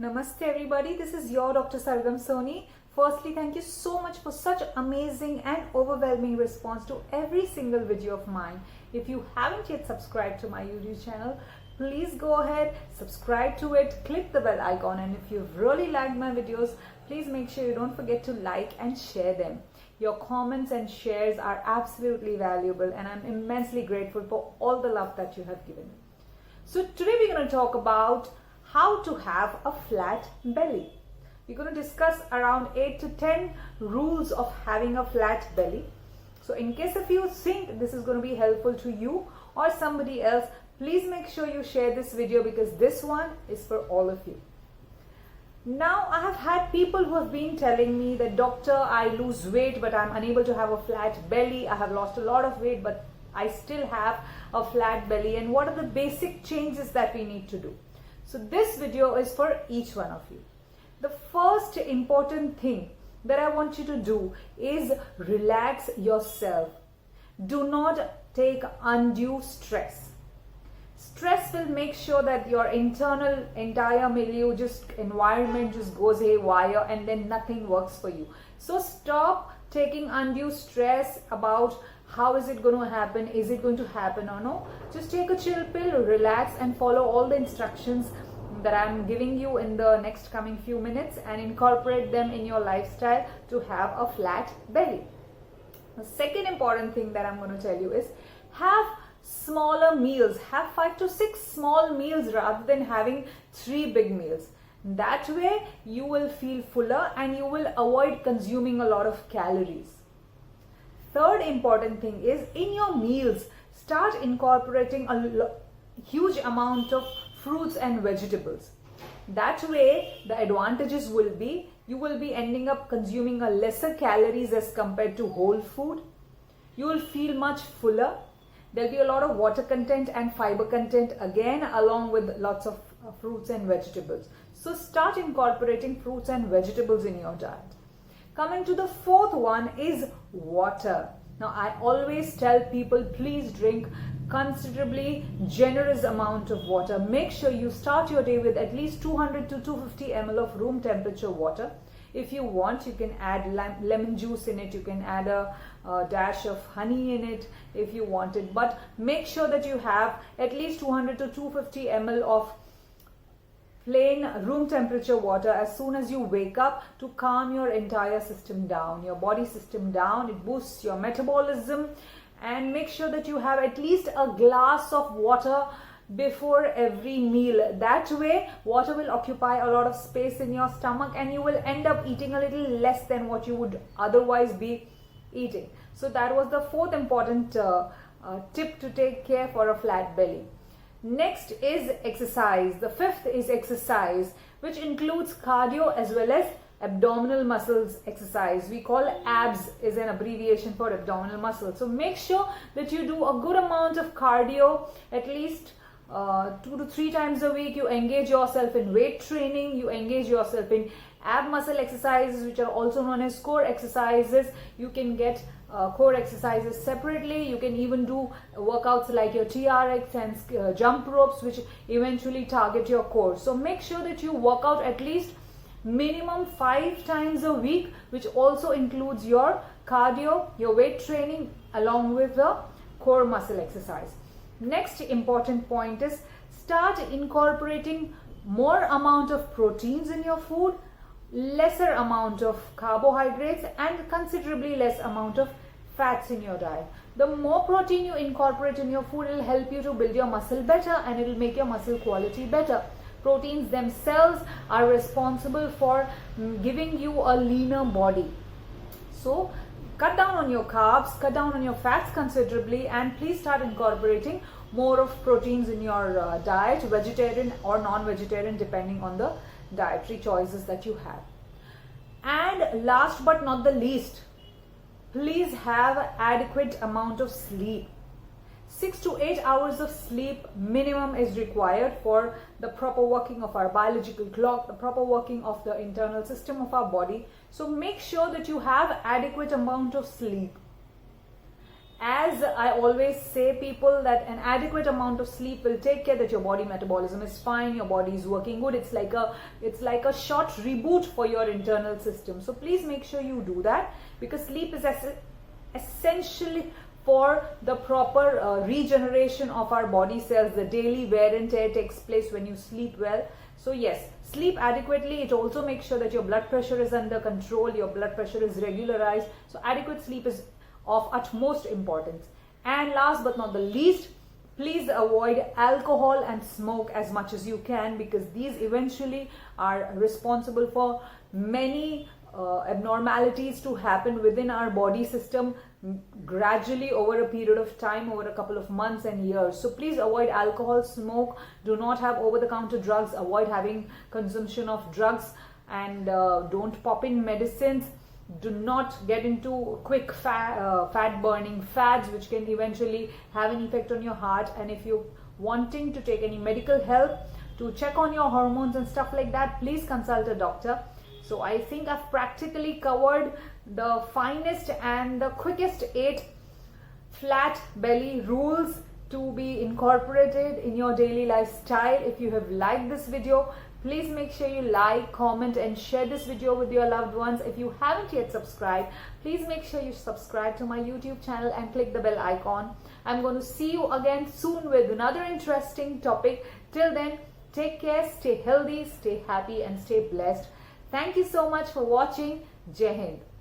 Namaste everybody, this is your Dr. Sargam Soni. Firstly, thank you so much for such amazing and overwhelming response to every single video of mine. If you haven't yet subscribed to my YouTube channel, please go ahead, subscribe to it, click the bell icon, and if you've really liked my videos, please make sure you don't forget to like and share them. Your comments and shares are absolutely valuable and I'm immensely grateful for all the love that you have given. So today we're going to talk about how to have a flat belly. We're going to discuss around 8 to 10 rules of having a flat belly. So in case if you think this is going to be helpful to you or somebody else, please make sure you share this video because this one is for all of you. Now I have had people who have been telling me that doctor, I lose weight but I'm unable to have a flat belly. I have lost a lot of weight but I still have a flat belly, and what are the basic changes that we need to do? So this video is for each one of you. The first important thing that I want you to do is relax yourself. Do not take undue stress. Stress will make sure that your entire milieu, environment just goes haywire and then nothing works for you. So stop taking undue stress about how is it going to happen, is it going to happen or no. Just take a chill pill, relax and follow all the instructions that I'm giving you in the next coming few minutes and incorporate them in your lifestyle to have a flat belly. The second important thing that I'm going to tell you is have smaller meals. Have 5 to 6 small meals rather than having 3 big meals. That way you will feel fuller and you will avoid consuming a lot of calories. Third important thing is in your meals, start incorporating a huge amount of fruits and vegetables. That way the advantages will be you will be ending up consuming a lesser calories as compared to whole food. You will feel much fuller. There'll be a lot of water content and fiber content again along with lots of fruits and vegetables. So start incorporating fruits and vegetables in your diet. Coming to the fourth one is water. Now I always tell people please drink considerably generous amount of water. Make sure you start your day with at least 200 to 250 ml of room temperature water. If you want, you can add lemon juice in it, you can add a dash of honey in it if you want it, but make sure that you have at least 200 to 250 ml of plain room temperature water as soon as you wake up to calm your entire system down, your body system down. It boosts your metabolism. And make sure that you have at least a glass of water before every meal. That way water will occupy a lot of space in your stomach and you will end up eating a little less than what you would otherwise be eating. So that was the fourth important tip to take care for a flat belly. Next is exercise. The fifth is exercise, which includes cardio as well as abdominal muscles exercise. We call abs is an abbreviation for abdominal muscles. So make sure that you do a good amount of cardio, at least 2 to 3 times a week. You engage yourself in weight training, you engage yourself in ab muscle exercises, which are also known as core exercises. You can get core exercises separately. You can even do workouts like your TRX and jump ropes, which eventually target your core. So make sure that you work out at least minimum 5 times a week, which also includes your cardio, your weight training along with the core muscle exercise. Next important point is start incorporating more amount of proteins in your food, lesser amount of carbohydrates and considerably less amount of fats in your diet. The more protein you incorporate in your food, it will help you to build your muscle better and it will make your muscle quality better. Proteins themselves are responsible for giving you a leaner body. So cut down on your carbs, cut down on your fats considerably, and please start incorporating more of proteins in your diet, vegetarian or non-vegetarian depending on the dietary choices that you have. And last but not the least, please have adequate amount of sleep. 6 to 8 hours of sleep minimum is required for the proper working of our biological clock, the proper working of the internal system of our body. So make sure that you have adequate amount of sleep. as I always say people, that an adequate amount of sleep will take care that your body metabolism is fine, your body is working good. It's like a short reboot for your internal system. So please make sure you do that, because sleep is essentially for the proper regeneration of our body cells. The daily wear and tear takes place when you sleep well. So yes, sleep adequately. It also makes sure that your blood pressure is under control, your blood pressure is regularized. So adequate sleep is of utmost importance. And last but not the least, please avoid alcohol and smoke as much as you can, because these eventually are responsible for many abnormalities to happen within our body system gradually over a period of time, over a couple of months and years. So please avoid alcohol, smoke, do not have over-the-counter drugs, avoid having consumption of drugs, and don't pop in medicines. Do not get into quick fat burning fads, which can eventually have an effect on your heart. And if you're wanting to take any medical help to check on your hormones and stuff like that, please consult a doctor. So I think I've practically covered the finest and the quickest 8 flat belly rules to be incorporated in your daily lifestyle. If you have liked this video, please make sure you like, comment and share this video with your loved ones. If you haven't yet subscribed, please make sure you subscribe to my YouTube channel and click the bell icon. I'm going to see you again soon with another interesting topic. Till then, take care, stay healthy, stay happy and stay blessed. Thank you so much for watching. Jai Hind.